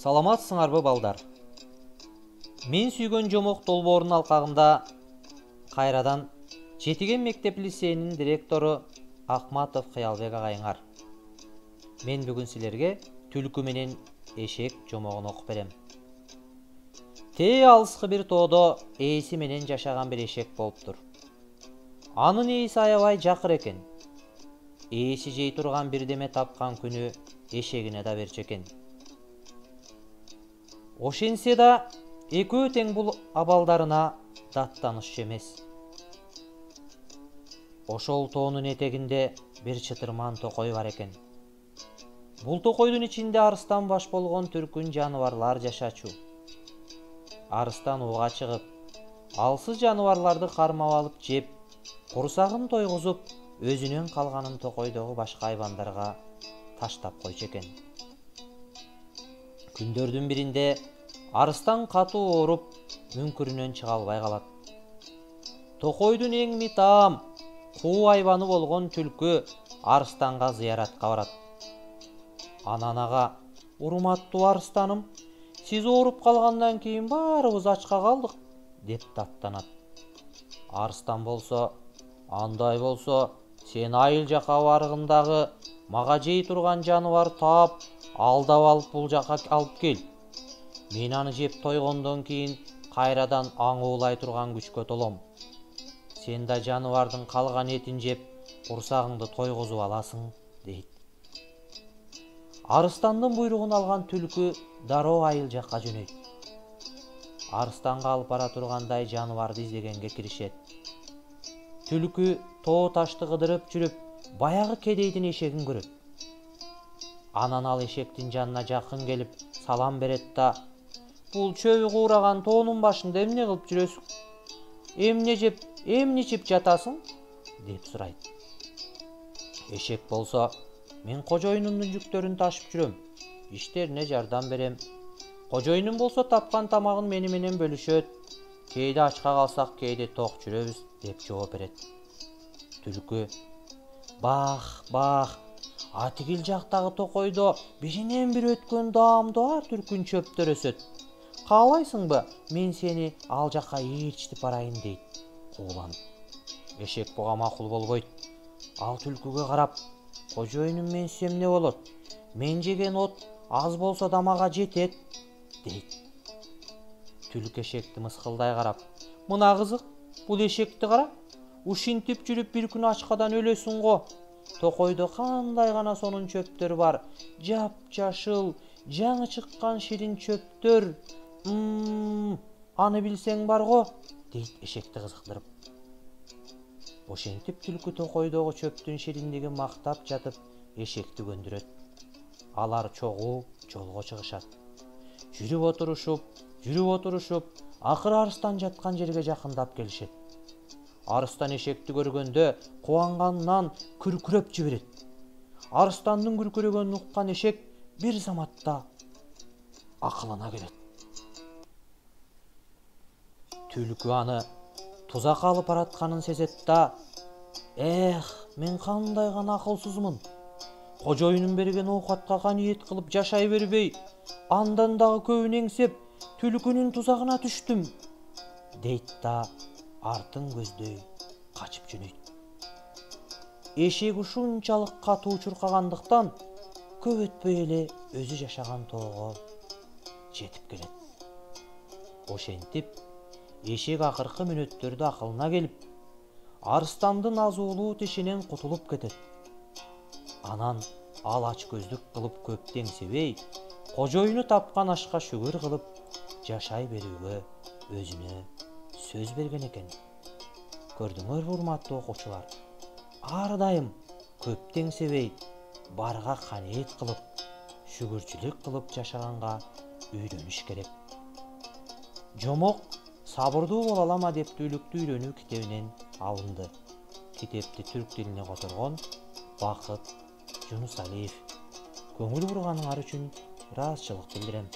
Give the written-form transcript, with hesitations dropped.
Саламатсыңарбы балдар? Мен сүйгөн жомок долбоорунун алкагында кайрадан Жетиген мектеп лицейинин директору Акматов Кыялбек агайыңар. Мен бүгүн силерге түлкү менен эшек жомогун окуп берем. Тээ алыскы бир тоодо ээси менен жашаган бир эшек болуптур. Анын ээси аябай жакыр экен. Ээси жей турган бирдеме тапкан күнү эшегине да берчү экен. Ошентсе да экөө тең бул абалдарына даттанышчу эмес. Ошол тоонун этегинде бир чытырман токой бар экен. Бул токойдун ичинде арыстан баш болгон түркүн жаныбарлар жашачу. Арыстан ууга чыгып, алсыз жаныбарларды кармап алып жеп, курсагын тойгузуп, өзүнүн калганын токойдогу башка айбандарга таштап койчу экен. Күндөрдүн биринде арыстан катуу ооруп, мүңкүрүнөн чыга албай калат. Токойдун эң митаам, куу айбаны болгон түлкү арыстанга зыяратка барат. Анан ага: "Урматтуу арыстаным, сиз ооруп калгандан кийин баарыбыз ачка калдык" деп даттанат. Арыстан болсо: "Андай болсо, сен айыл жака баргындагы мага жей турган жаныбар таап, алдап алып бул жака алып кел. Мен аны жеп тойгондон кийин кайрадан аңуулай турган күчкө толом. Сен да жаныбардын калган этин жеп, курсагыңды тойгузуп аласың" дейт. Арыстандын буйругун алган түлкү дароо айыл жакка жөнөйт. Арыстанга алып бара тургандай жаныбарды издегенге киришет. Түлкү тоо ташты кыдырып жүрүп, баягы кедейдин эшегин көрөт. Анан ал эшектин жанына жакын келип салам берет да: "Бул чөбү куураган тоонун башында эмне кылып жүрөсүң? Эмне жеп, эмне ичип жатасың?" деп сурайт. Эшек болсо: "Мен кожоюнумдун жүктөрүн ташып жүрөм, иштерине жардам берем. Кожоюнум болсо тапкан тамагын мени менен бөлүшөт. Кээде ачка калсак, кээде ток жүрөбүз" деп жооп берет. Түлкү: "Бах, бах, атигил жактагы токойдо биринен бир өткөн даамдуу ар түркүн чөптөр өсөт. Каалайсыңбы, мен сени ал жака ээрчитип барайын" дейт кууланып. Эшек буга макул болбойт. Ал түлкүгө карап: "Кожоюнум менсиз эмне болот? Мен жеген от аз болсо да мага жетет" дейт. Түлкү эшекти мыскылдай карап: "Мына кызык, бул эшекти кара. Ушинтип жүрүп бир күн ачкадан өлөсүң го. Токойдо кандай гана сонун чөптөр бар. Жап-жашыл, жаңы чыккан ширин чөптөр. Аны билсең бар го" дейт эшекти кызыктырып. Ошентип түлкү токойдогу чөптүн шириндигин мактап жатып, эшекти көндүрөт. Алар чогуу жолго чыгышат. Жүрүп отурушуп, акыры арыстан жаткан жерге жакындап келишет. Арыстан эшекти көргөндө кубанганынан күркүрөп жиберет. Арыстандын күркүрөгөнүн уккан эшек бир заматта акылына келет. Түлкү аны тузакка алып баратканын сезет да: "Эх, мен кандай гана акылсызмын. Кожоюнум берген оокатка каниет кылып жашай бербей, андан дагы көбүн эңсеп, түлкүнүн тузагына түштүм" дейт да артын көздөй качып жөнөйт. Эшек ушунчалык катуу чуркагандыктан көп өтпөй эле өзү жашаган тоого жетип келет. Ошентип эшек акыркы мүнөттөрдө акылына келип, арыстандын азуулуу тишинен кутулуп кетет. Анан ал ач көздүк кылып көп теңсебей, кожоюну тапкан ашка шүгүр кылып жашай берүүгө өзүнө сөз берген экен. Көрдүңөрбү, урматтуу окуучулар? Ар дайым көп теңсебей, барга каниет кылып, шүгүрчүлүк кылып жашаганга үйрөнүш керек. Жомок "Сабырдуу боло алам" адептүүлүктү үйрөнүү китебинен алынды. Китепти түрк тилине которгон Бакыт Жунусалиев. Көңүл бурганыңар үчүн ыраазычылык билдирем.